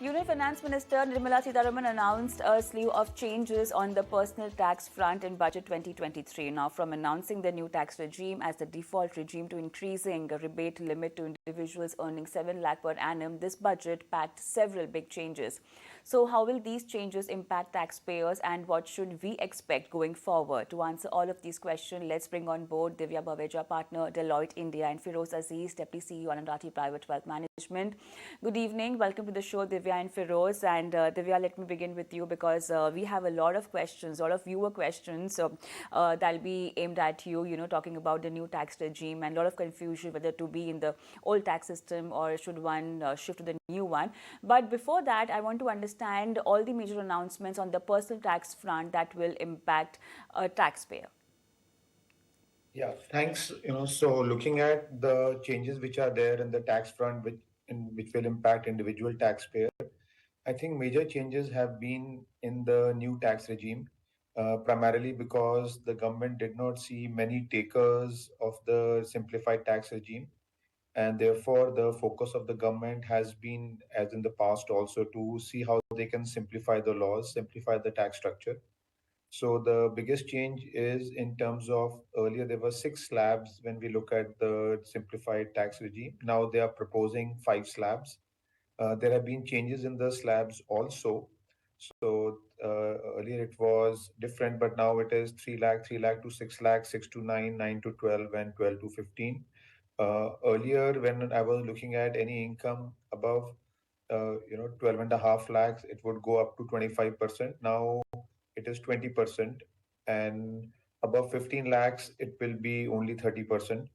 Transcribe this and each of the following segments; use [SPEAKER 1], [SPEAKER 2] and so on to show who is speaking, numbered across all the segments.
[SPEAKER 1] Finance Minister Nirmala Sitharaman announced a slew of changes on the personal tax front in Budget 2023. Now, from announcing the new tax regime as the default regime to increasing a rebate limit to individuals earning 7 lakh per annum, this budget packed several big changes. So, how will these changes impact taxpayers and what should we expect going forward? To answer all of these questions, let's bring on board Divya Baweja, partner Deloitte India, and Feroze Azeez, Deputy CEO, Anand Rathi Private Wealth Management. Good evening. Welcome to the show, Divya and Feroze. And Divya, let me begin with you because we have a lot of questions, a lot of viewer questions that'll be aimed at you, talking about the new tax regime and a lot of confusion whether to be in the old tax system or should one shift to the new one. But before that, I want to understand all the major announcements on the personal tax front that will impact a taxpayer.
[SPEAKER 2] Yeah, thanks. So looking at the changes which are there in the tax front, which will impact individual taxpayer, I think major changes have been in the new tax regime, primarily because the government did not see many takers of the simplified tax regime, and therefore the focus of the government has been, as in the past, also to see how they can simplify the laws, simplify the tax structure. So the biggest change is in terms of earlier there were six slabs when we look at the simplified tax regime. Now they are proposing five slabs. There have been changes in the slabs also. So earlier it was different, but now it is 3 lakh, 3 lakh to 6 lakh, 6 to 9, 9 to 12, and 12 to 15. Earlier, when I was looking at any income above, 12 and a half lakhs, it would go up to 25%. Now it is 20%, and above 15 lakhs, it will be only 30%.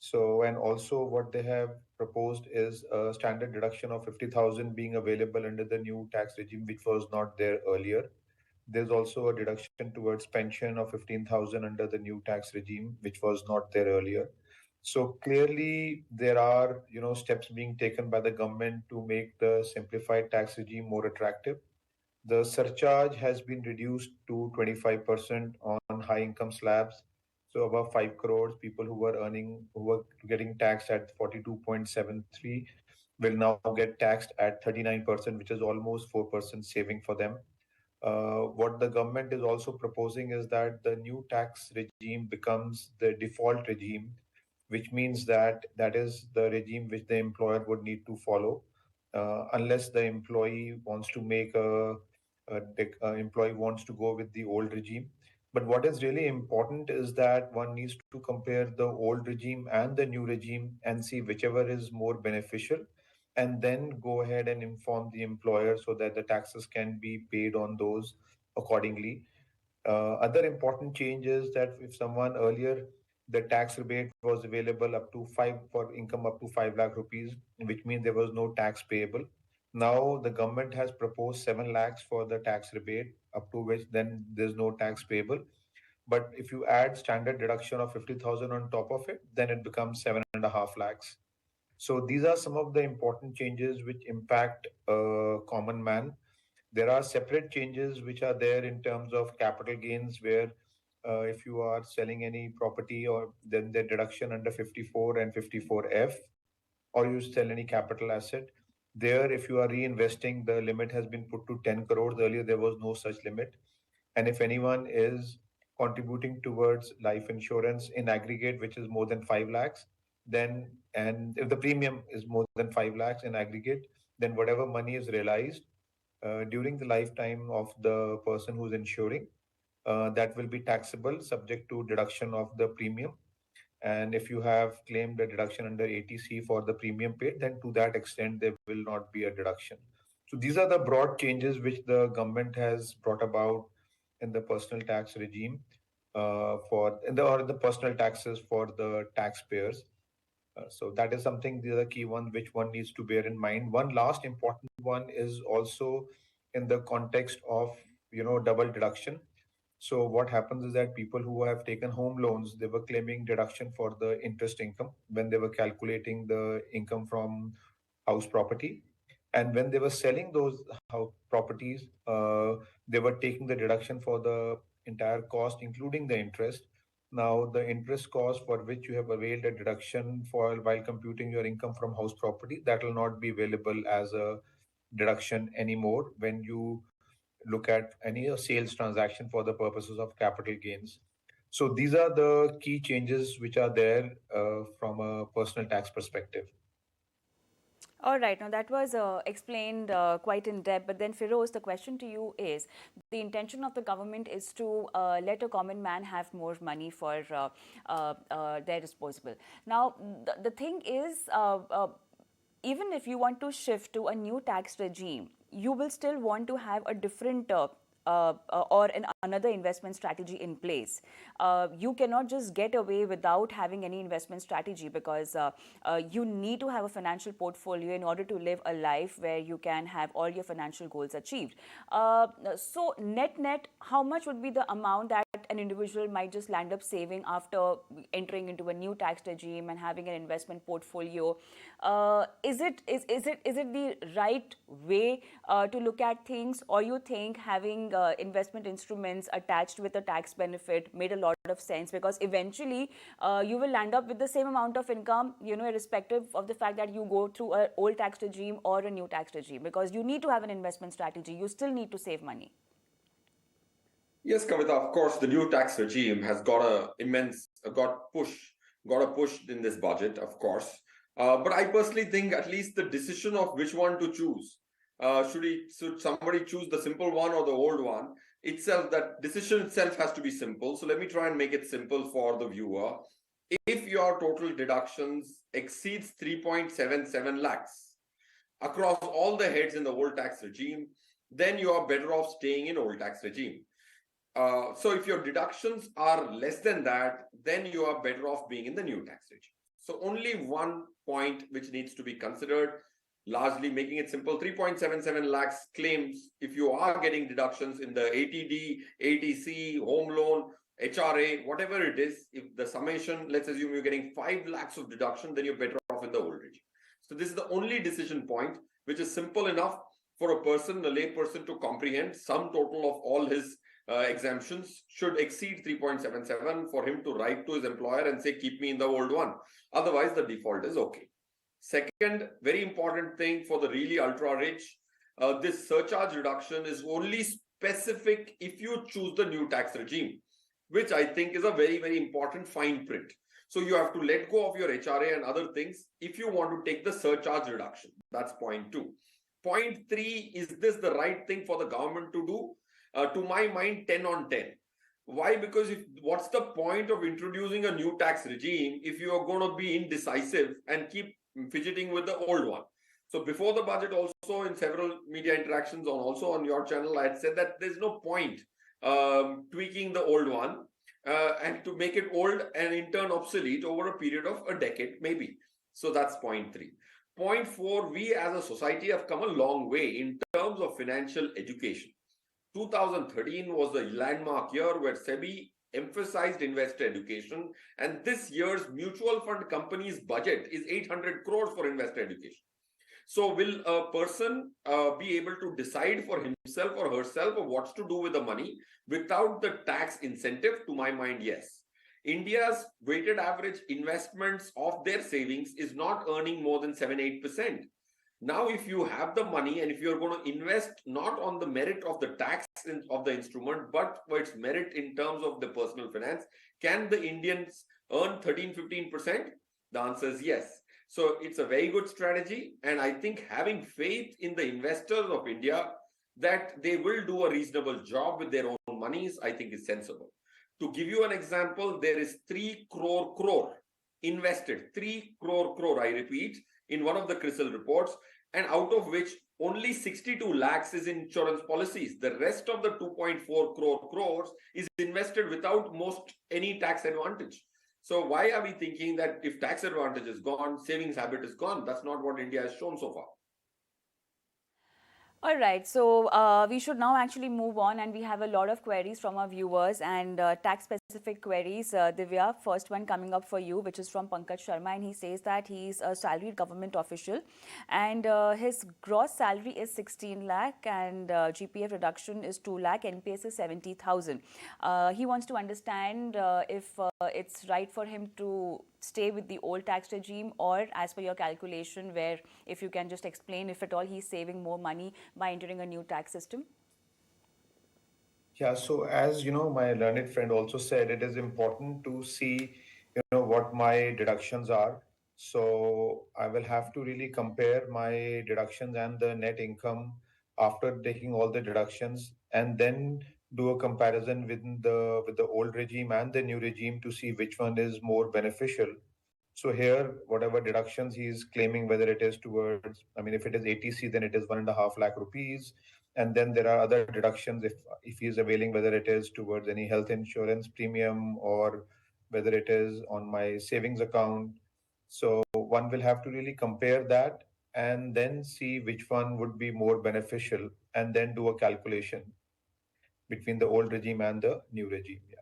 [SPEAKER 2] So, and also what they have proposed is a standard deduction of 50,000 being available under the new tax regime, which was not there earlier. There's also a deduction towards pension of 15,000 under the new tax regime, which was not there earlier. So clearly, there are steps being taken by the government to make the simplified tax regime more attractive. The surcharge has been reduced to 25% on high income slabs. So above 5 crores, people who were getting taxed at 42.73 will now get taxed at 39%, which is almost 4% saving for them. What the government is also proposing is that the new tax regime becomes the default regime, which means that that is the regime which the employer would need to follow, unless the employee wants to make a employee wants to go with the old regime. But what is really important is that one needs to compare the old regime and the new regime and see whichever is more beneficial, and then go ahead and inform the employer so that the taxes can be paid on those accordingly. Other important change is that if someone earlier, the tax rebate was available up to five for income up to 5 lakh rupees, which means there was no tax payable. Now the government has proposed 7 lakhs for the tax rebate, up to which then there's no tax payable. But if you add standard deduction of 50,000 on top of it, then it becomes 7.5 lakhs. So these are some of the important changes which impact a common man. There are separate changes which are there in terms of capital gains, where if you are selling any property, or then the deduction under 54 and 54F, or you sell any capital asset. There, if you are reinvesting, the limit has been put to 10 crores. Earlier, there was no such limit. And if anyone is contributing towards life insurance in aggregate, which is more than 5 lakhs, then, and if the premium is more than 5 lakhs in aggregate, then whatever money is realized during the lifetime of the person who's insuring, that will be taxable subject to deduction of the premium. And if you have claimed a deduction under ATC for the premium paid, then to that extent, there will not be a deduction. So these are the broad changes which the government has brought about in the personal tax regime, or the personal taxes for the taxpayers. So that is something, the other key one which one needs to bear in mind. One last important one is also in the context of double deduction. So what happens is that people who have taken home loans, they were claiming deduction for the interest income when they were calculating the income from house property. And when they were selling those house properties, they were taking the deduction for the entire cost, including the interest. Now, the interest cost for which you have availed a deduction for while computing your income from house property, that will not be available as a deduction anymore when you look at any sales transaction for the purposes of capital gains. So these are the key changes which are there from a personal tax perspective.
[SPEAKER 1] All right, now that was explained quite in depth. But then, Feroze, the question to you is the intention of the government is to let a common man have more money for their disposable. Now, the thing is, even if you want to shift to a new tax regime, you will still want to have a different another investment strategy in place. You cannot just get away without having any investment strategy because you need to have a financial portfolio in order to live a life where you can have all your financial goals achieved. So net, how much would be the amount that an individual might just land up saving after entering into a new tax regime and having an investment portfolio? Is it the right way to look at things, or you think having investment instruments attached with a tax benefit made a lot of sense? Because eventually you will land up with the same amount of income, irrespective of the fact that you go through an old tax regime or a new tax regime, because you need to have an investment strategy. You still need to save money.
[SPEAKER 3] Yes, Kavita, of course, the new tax regime has got a push in this budget, of course. But I personally think at least the decision of which one to choose, should somebody choose the simple one or the old one, itself, that decision itself has to be simple. So let me try and make it simple for the viewer. If your total deductions exceeds 3.77 lakhs across all the heads in the old tax regime, then you are better off staying in old tax regime. So if your deductions are less than that, then you are better off being in the new tax regime. So only one point which needs to be considered, largely making it simple, 3.77 lakhs claims, if you are getting deductions in the ATD, ATC, home loan, HRA, whatever it is, if the summation, let's assume you're getting 5 lakhs of deduction, then you're better off in the old regime. So this is the only decision point, which is simple enough for a person, a lay person, to comprehend. Sum total of all his exemptions should exceed 3.77 for him to write to his employer and say, keep me in the old one. Otherwise, the default is okay. Second, very important thing for the really ultra rich, this surcharge reduction is only specific if you choose the new tax regime, which I think is a very, very important fine print. So you have to let go of your HRA and other things if you want to take the surcharge reduction. That's point 2. Point 3, is this the right thing for the government to do? To my mind, 10 on 10. Why? Because what's the point of introducing a new tax regime if you are going to be indecisive and keep fidgeting with the old one? So before the budget, also in several media interactions, also on your channel, I had said that there's no point tweaking the old one and to make it old and in turn obsolete over a period of a decade, maybe. So that's point 3. Point 4, we as a society have come a long way in terms of financial education. 2013 was the landmark year where SEBI emphasized investor education, and this year's mutual fund company's budget is 800 crores for investor education. So will a person be able to decide for himself or herself of what to do with the money without the tax incentive? To my mind, yes. India's weighted average investments of their savings is not earning more than 7-8%. Now, if you have the money and if you're going to invest not on the merit of the tax of the instrument, but for its merit in terms of the personal finance, can the Indians earn 13-15%? The answer is yes. So it's a very good strategy. And I think having faith in the investors of India that they will do a reasonable job with their own monies, I think is sensible. To give you an example, there is 3 crore invested, 3 crore, I repeat, in one of the CRISIL reports, and out of which only 62 lakhs is in insurance policies. The rest of the 2.4 crores is invested without any tax advantage. So why are we thinking that if tax advantage is gone, savings habit is gone? That's not what India has shown so far.
[SPEAKER 1] All right, so we should now actually move on, and we have a lot of queries from our viewers and tax-specific queries. Divya, first one coming up for you, which is from Pankaj Sharma, and he says that he's a salaried government official, and his gross salary is 16 lakh, and GPF reduction is 2 lakh, NPS is 70,000. He wants to understand if it's right for him to stay with the old tax regime, or as per your calculation, where if you can just explain if at all he's saving more money by entering a new tax system?
[SPEAKER 2] Yeah, so as you know, my learned friend also said, it is important to see, what my deductions are. So I will have to really compare my deductions and the net income after taking all the deductions, and then do a comparison with the old regime and the new regime to see which one is more beneficial. So here, whatever deductions he is claiming, whether it is towards, I mean, if it is ATC, then it is 1.5 lakh rupees, and then there are other deductions if he is availing, whether it is towards any health insurance premium or whether it is on my savings account. So one will have to really compare that and then see which one would be more beneficial, and then do a calculation between the old regime and the new regime. Yeah.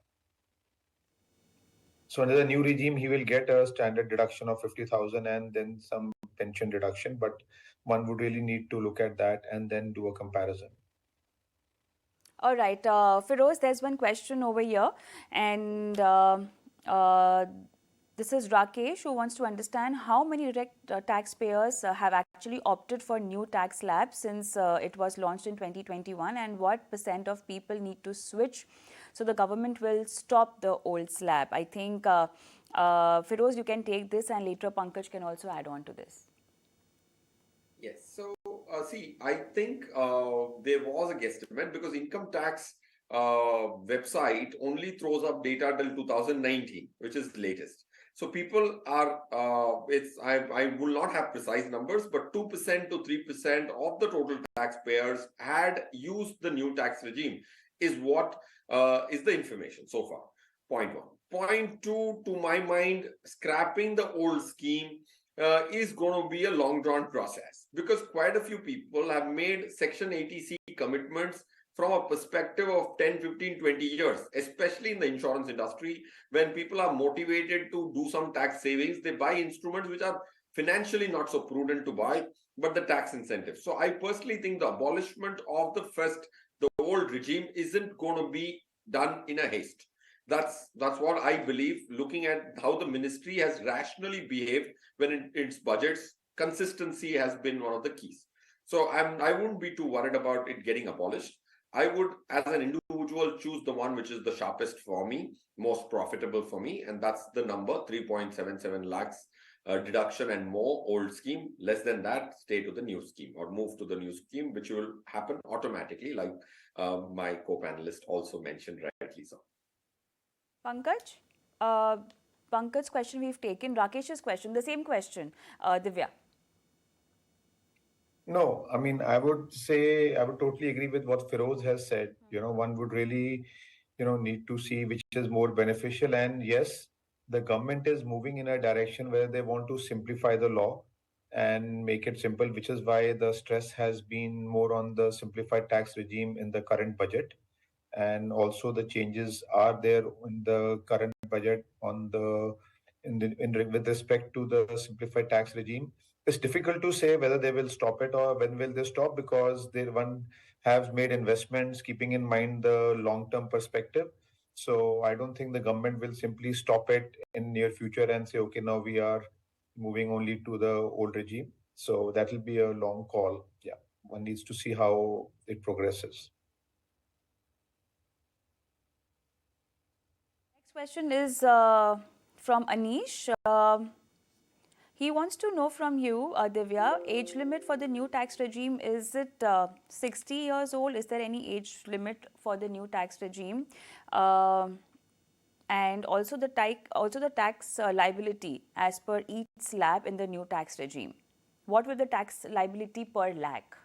[SPEAKER 2] So under the new regime, he will get a standard deduction of 50,000 and then some pension deduction. But one would really need to look at that and then do a comparison.
[SPEAKER 1] All right, Feroze, there's one question over here, and this is Rakesh, who wants to understand how many direct taxpayers have actually opted for new tax slab since it was launched in 2021, and what percent of people need to switch so the government will stop the old slab. I think, Feroze, you can take this, and later Pankaj can also add on to this.
[SPEAKER 3] Yes. So, see, I think there was a guesstimate because income tax website only throws up data till 2019, which is the latest. So people are, I will not have precise numbers, but 2% to 3% of the total taxpayers had used the new tax regime is what is the information so far. Point one. Point two, to my mind, scrapping the old scheme is going to be a long drawn process because quite a few people have made Section 80C commitments from a perspective of 10, 15, 20 years, especially in the insurance industry. When people are motivated to do some tax savings, they buy instruments which are financially not so prudent to buy, but the tax incentive. So I personally think the abolishment of the old regime isn't going to be done in a haste. That's what I believe. Looking at how the ministry has rationally behaved when in its budgets, consistency has been one of the keys. So I wouldn't be too worried about it getting abolished. I would, as an individual, choose the one which is the sharpest for me, most profitable for me, and that's the number 3.77 lakhs deduction and more old scheme. Less than that, stay to the new scheme or move to the new scheme, which will happen automatically, like my co-panelist also mentioned rightly so.
[SPEAKER 1] Pankaj? Pankaj's question we've taken, Rakesh's question, the same question, Divya.
[SPEAKER 2] No, I mean, I would say I would totally agree with what Feroze has said. One would really, need to see which is more beneficial. And yes, the government is moving in a direction where they want to simplify the law and make it simple, which is why the stress has been more on the simplified tax regime in the current budget. And also the changes are there in the current budget on with respect to the simplified tax regime. It's difficult to say whether they will stop it or when will they stop, because they one has made investments keeping in mind the long term perspective. So I don't think the government will simply stop it in near future and say, okay, now we are moving only to the old regime. So that will be a long call. Yeah, one needs to see how it progresses.
[SPEAKER 1] Next question is from Anish. He wants to know from you, Divya, age limit for the new tax regime, is it 60 years old? Is there any age limit for the new tax regime? And also the tax liability as per each slab in the new tax regime. What will the tax liability per lakh?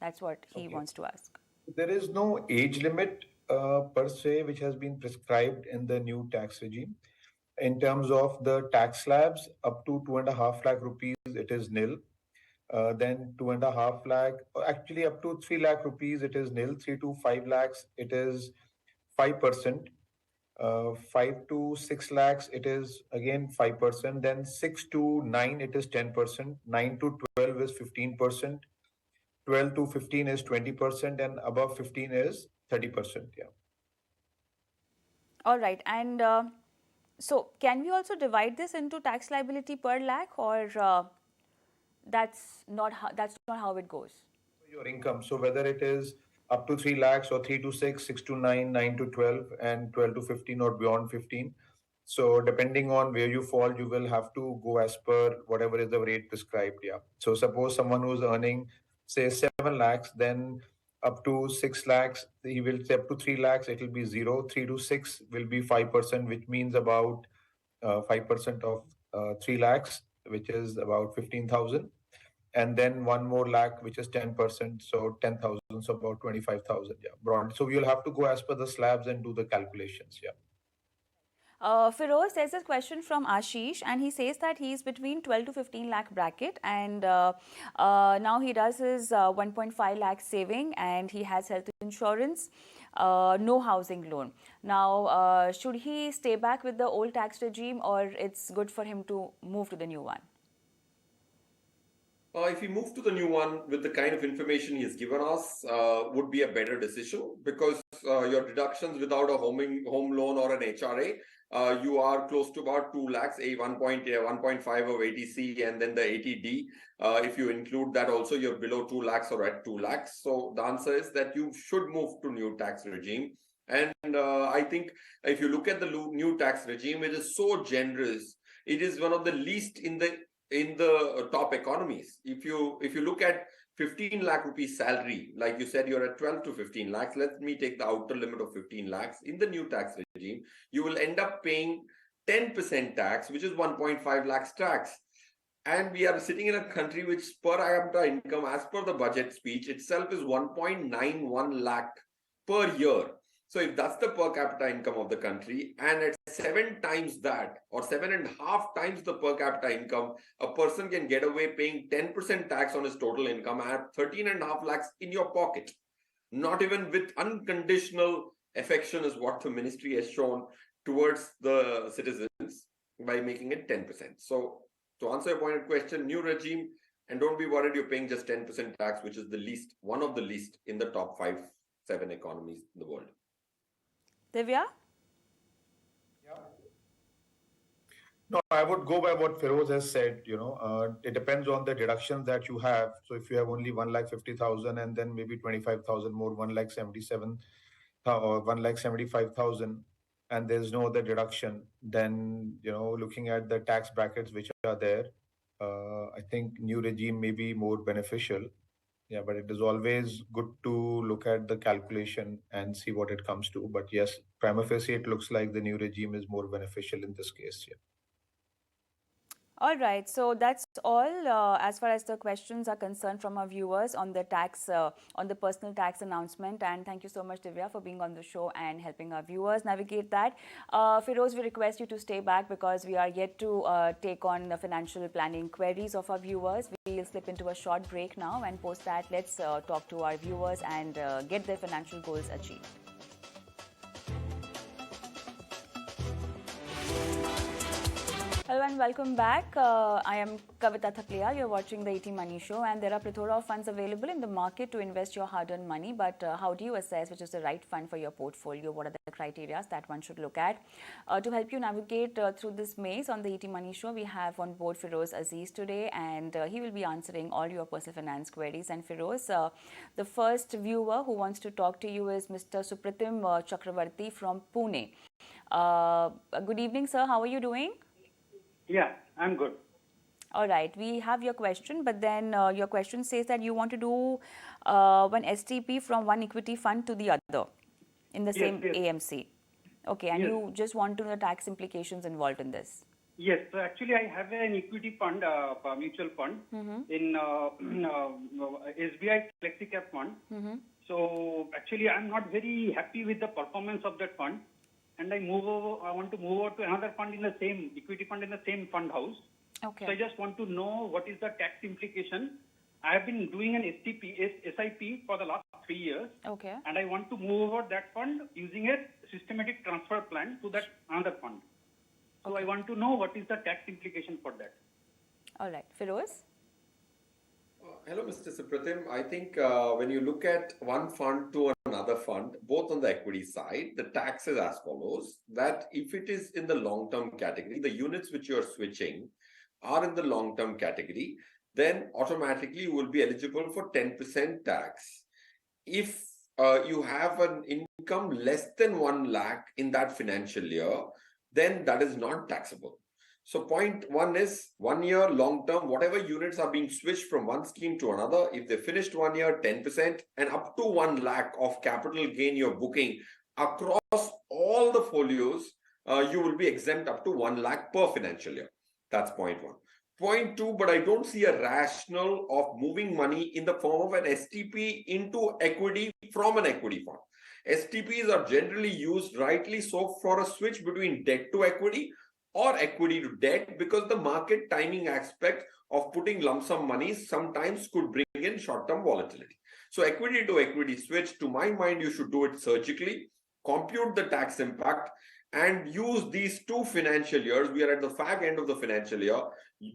[SPEAKER 1] That's what he wants to ask.
[SPEAKER 2] There is no age limit per se which has been prescribed in the new tax regime. In terms of the tax slabs, up to 2.5 lakh rupees, it is nil. Then 2.5 lakh, actually up to 3 lakh rupees, it is nil. 3 to 5 lakhs, it is 5%. 5 to 6 lakhs, it is again 5%. Then 6 to 9, it is 10%. 9 to 12 is 15%. 12 to 15 is 20%, and above 15 is 30%. Yeah.
[SPEAKER 1] All right. And So can we also divide this into tax liability per lakh, or that's not how it goes?
[SPEAKER 2] Your income. So whether it is up to 3 lakhs or 3 to 6, 6 to 9, 9 to 12, and 12 to 15 or beyond 15. So depending on where you fall, you will have to go as per whatever is the rate prescribed. Yeah. So suppose someone who's earning say 7 lakhs, then up to 6 lakhs, he will say up to 3 lakhs, it will be zero. 3 to 6 will be 5%, which means about 5% of 3 lakhs, which is about 15,000, and then one more lakh, which is 10%, so 10,000, so about 25,000. Yeah, broad. So you'll have to go as per the slabs and do the calculations. Yeah.
[SPEAKER 1] Feroze, there's a question from Ashish, and he says that he's between 12 to 15 lakh bracket, and now he does his 1.5 lakh saving, and he has health insurance, no housing loan. Now, should he stay back with the old tax regime, or it's good for him to move to the new one?
[SPEAKER 3] If you move to the new one with the kind of information he has given us, would be a better decision, because your deductions without a home loan or an HRA, you are close to about 2 lakhs, a 1.5 of ATC, and then the ATD. If you include that also, you're below 2 lakhs or at 2 lakhs. So the answer is that you should move to new tax regime. And I think if you look at the new tax regime, it is so generous. It is one of the least in the top economies. If you look at 15 lakh rupees salary, like you said, you're at 12 to 15 lakhs. Let me take the outer limit of 15 lakhs. In the new tax regime, you will end up paying 10% tax, which is 1.5 lakhs tax. And we are sitting in a country which per capita income, as per the budget speech itself, is 1.91 lakh per year. So if that's the per capita income of the country, and at 7 times that, or 7.5 times the per capita income, a person can get away paying 10% tax on his total income and have 13.5 lakhs in your pocket. Not even with unconditional affection is what the ministry has shown towards the citizens by making it 10%. So to answer your pointed question, new regime, and don't be worried, you're paying just 10% tax, which is the least, one of the least in the top 5-7 economies in the world.
[SPEAKER 1] Divya?
[SPEAKER 2] Yeah. No, I would go by what Feroze has said. It depends on the deductions that you have. So if you have only 1,50,000 and then maybe 25,000 more, 1,77,000 or 1,75,000, and there's no other deduction, then looking at the tax brackets which are there, I think new regime may be more beneficial. Yeah, but it is always good to look at the calculation and see what it comes to. But yes, prima facie, it looks like the new regime is more beneficial in this case. Yeah.
[SPEAKER 1] All right, so that's all as far as the questions are concerned from our viewers on the tax, on the personal tax announcement. And thank you so much, Divya, for being on the show and helping our viewers navigate that. Feroze, we request you to stay back because we are yet to take on the financial planning queries of our viewers. We'll slip into a short break now, and post that, let's talk to our viewers and get their financial goals achieved. Hello and welcome back. I am Kavita Thaplia. You're watching the ET Money Show, and there are plethora of funds available in the market to invest your hard-earned money. But how do you assess which is the right fund for your portfolio? What are the criteria that one should look at? To help you navigate through this maze on the ET Money Show, we have on board Feroze Azeez today, and he will be answering all your personal finance queries. And Feroze, the first viewer who wants to talk to you is Mr. Supratim Chakravarti from Pune. Good evening, sir. How are you doing?
[SPEAKER 4] Yeah, I'm good.
[SPEAKER 1] All right, we have your question, but then your question says that you want to do one STP from one equity fund to the other in the same AMC. Okay, and you just want to know the tax implications involved in this.
[SPEAKER 4] Yes, so actually I have an equity fund, a mutual fund in SBI Flexi Cap Fund. So actually I'm not very happy with the performance of that fund. And I want to move over to another fund in the same equity fund in the same fund house.
[SPEAKER 1] Okay.
[SPEAKER 4] So I just want to know what is the tax implication. I have been doing an SIP for the last 3 years.
[SPEAKER 1] Okay.
[SPEAKER 4] And I want to move over that fund using a systematic transfer plan to that another fund. So I want to know what is the tax implication for that.
[SPEAKER 1] All right, Feroze.
[SPEAKER 3] Hello, Mr. Supratim. I think when you look at one fund to another fund, both on the equity side, the tax is as follows, that if it is in the long-term category, the units which you are switching are in the long-term category, then automatically you will be eligible for 10% tax. If you have an income less than 1 lakh in that financial year, then that is not taxable. So point one is 1 year long term, whatever units are being switched from one scheme to another, if they finished 1 year, 10%, and up to 1 lakh of capital gain you're booking across all the folios, you will be exempt up to 1 lakh per financial year. That's point one. Point two, but I don't see a rationale of moving money in the form of an STP into equity from an equity fund. STPs are generally used, rightly so, for a switch between debt to equity or equity to debt, because the market timing aspect of putting lump sum money sometimes could bring in short-term volatility. So equity to equity switch, to my mind, you should do it surgically, compute the tax impact, and use these 2 financial years. We are at the fag end of the financial year.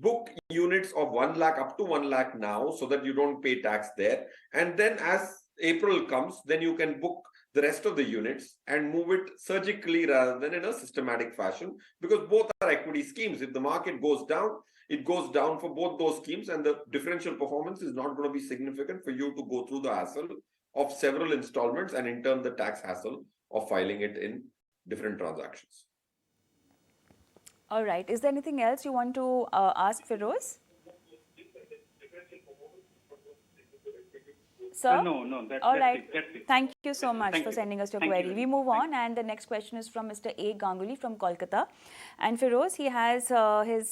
[SPEAKER 3] Book units of 1 lakh up to 1 lakh now, so that you don't pay tax there. And then as April comes, then you can book the rest of the units and move it surgically rather than in a systematic fashion, because both are equity schemes. If the market goes down, it goes down for both those schemes, and the differential performance is not going to be significant for you to go through the hassle of several installments and in turn the tax hassle of filing it in different transactions.
[SPEAKER 1] All right. Is there anything else you want to ask Feroze? Sir?
[SPEAKER 4] No, that's
[SPEAKER 1] right.
[SPEAKER 4] it. That's it.
[SPEAKER 1] Thank you so much
[SPEAKER 4] Thank
[SPEAKER 1] for
[SPEAKER 4] you.
[SPEAKER 1] sending us your
[SPEAKER 4] Thank
[SPEAKER 1] query.
[SPEAKER 4] you.
[SPEAKER 1] We move on, and the next question is from Mr. A. Ganguly from Kolkata. And Feroze, he has his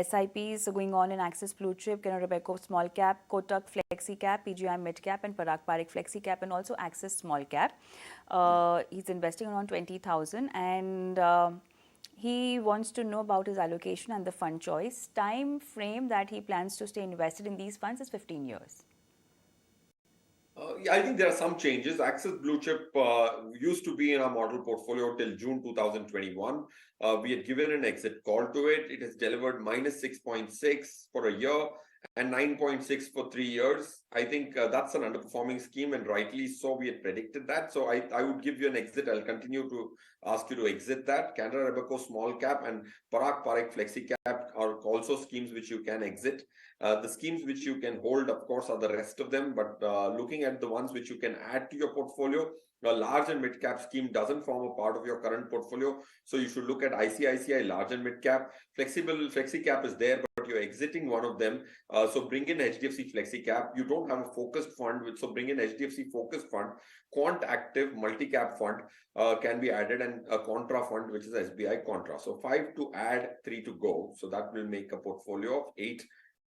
[SPEAKER 1] SIPs going on in Axis Blue Chip, Canara Robeco Small Cap, Kotak Flexi Cap, PGI Mid Cap, and Parag Parikh Flexi Cap, and also Axis Small Cap. He's investing around 20,000, and he wants to know about his allocation and the fund choice. Time frame that he plans to stay invested in these funds is 15 years.
[SPEAKER 3] I think there are some changes. Axis Blue Chip used to be in our model portfolio till June 2021. We had given an exit call to it. It has delivered minus 6.6 for a year and 9.6 for 3 years. I think that's an underperforming scheme, and rightly so. We had predicted that. So I would give you an exit. I'll continue to ask you to exit that. Canara Robeco Small Cap and Parag Parikh Flexi Cap are also schemes which you can exit. The schemes which you can hold, of course, are the rest of them. But looking at the ones which you can add to your portfolio, a large and mid cap scheme doesn't form a part of your current portfolio. So you should look at ICICI large and mid cap. Flexi cap is there, but you're exiting one of them. So bring in HDFC Flexi Cap. You don't have a focused fund, so bring in HDFC focused fund. Quant active multi-cap fund can be added, and a contra fund, which is SBI Contra. So 5 to add, 3 to go. So that will make a portfolio of 8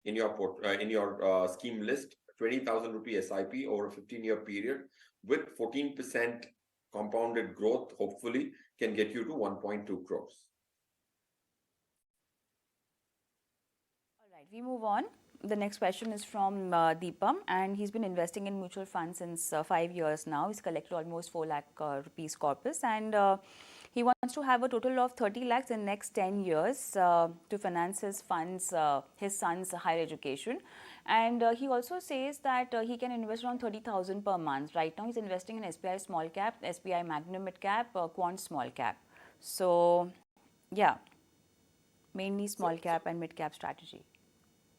[SPEAKER 3] in your scheme list. 20,000 rupee SIP over a 15-year period with 14% compounded growth, hopefully, can get you to 1.2 crores.
[SPEAKER 1] All right, we move on. The next question is from Deepam, and he's been investing in mutual funds since 5 years now. He's collected almost 4 lakh rupees corpus, and he wants to have a total of 30 lakhs in next 10 years to finance his funds, his son's higher education. And he also says that he can invest around 30,000 per month. Right now, he's investing in SBI Small Cap, SBI Magnum Mid Cap, Quant Small Cap. So, yeah, mainly small cap and mid cap strategy.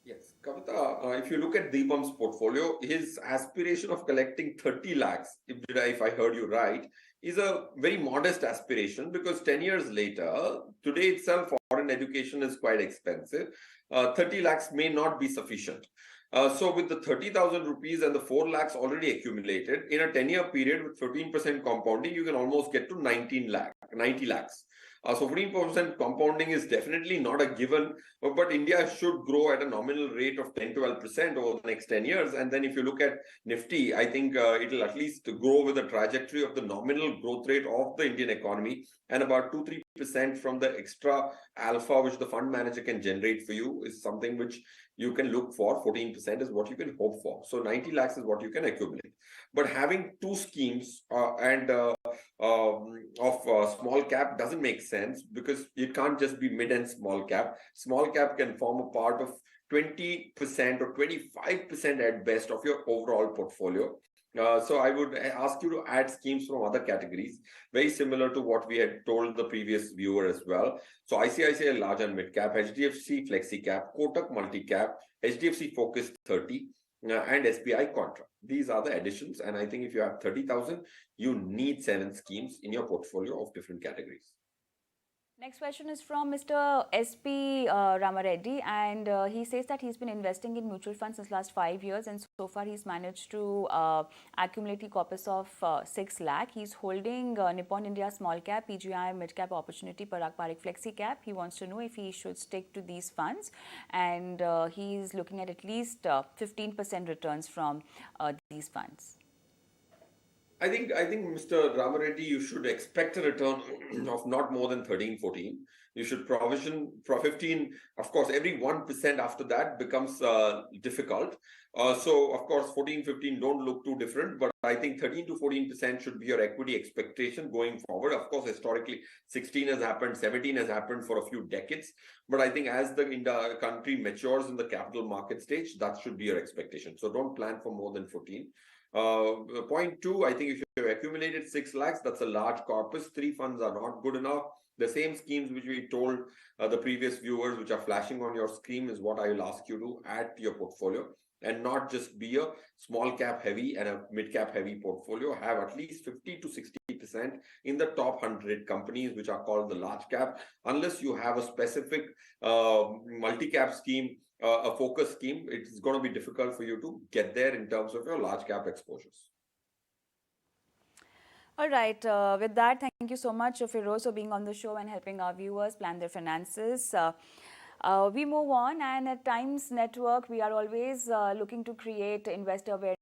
[SPEAKER 3] Yes, Kavita, if you look at Deepam's portfolio, his aspiration of collecting 30 lakhs, if I heard you right, is a very modest aspiration, because 10 years later, today itself, foreign education is quite expensive. 30 lakhs may not be sufficient. So with the 30,000 rupees and the 4 lakhs already accumulated, in a 10-year period with 13% compounding, you can almost get to 90 lakhs. So 14% compounding is definitely not a given, but India should grow at a nominal rate of 10-12% over the next 10 years. And then if you look at Nifty, I think it'll at least grow with the trajectory of the nominal growth rate of the Indian economy, and about 2-3% from the extra alpha which the fund manager can generate for you is something which you can look for. 14% is what you can hope for. So 90 lakhs is what you can accumulate. But having 2 schemes of small cap doesn't make sense, because it can't just be mid and small cap. Small cap can form a part of 20% or 25% at best of your overall portfolio. So I would ask you to add schemes from other categories, very similar to what we had told the previous viewer as well. So ICICI large and mid cap, HDFC flexi cap, Kotak multi cap, HDFC focused 30, and SBI contra. These are the additions. And I think if you have 30,000, you need 7 schemes in your portfolio of different categories.
[SPEAKER 1] Next question is from Mr. SP Ramareddy, and he says that he's been investing in mutual funds since last 5 years, and so far he's managed to accumulate a corpus of 6 lakh. He's holding Nippon India small cap, PGI mid cap opportunity, Parag Parikh flexi cap. He wants to know if he should stick to these funds, and he's looking at least 15% returns from these funds.
[SPEAKER 3] I think Mr. Ramareddy, you should expect a return of not more than 13, 14. You should provision for 15. Of course, every 1% after that becomes difficult. So, of course, 14, 15 don't look too different. But I think 13 to 14% should be your equity expectation going forward. Of course, historically, 16 has happened, 17 has happened for a few decades. But I think as the country matures in the capital market stage, that should be your expectation. So don't plan for more than 14. Point 2, I think if you've accumulated 6 lakhs, that's a large corpus. 3 funds are not good enough. The same schemes which we told the previous viewers, which are flashing on your screen, is what I will ask you to add to your portfolio, and not just be a small cap heavy and a mid cap heavy portfolio. Have at least 50 to 60% in the top 100 companies, which are called the large cap, unless you have a specific multi-cap scheme, a focus scheme. It's going to be difficult for you to get there in terms of your large cap exposures.
[SPEAKER 1] All right. With that, thank you so much, Feroze, for being on the show and helping our viewers plan their finances. We move on, and at Times Network, we are always looking to create investor awareness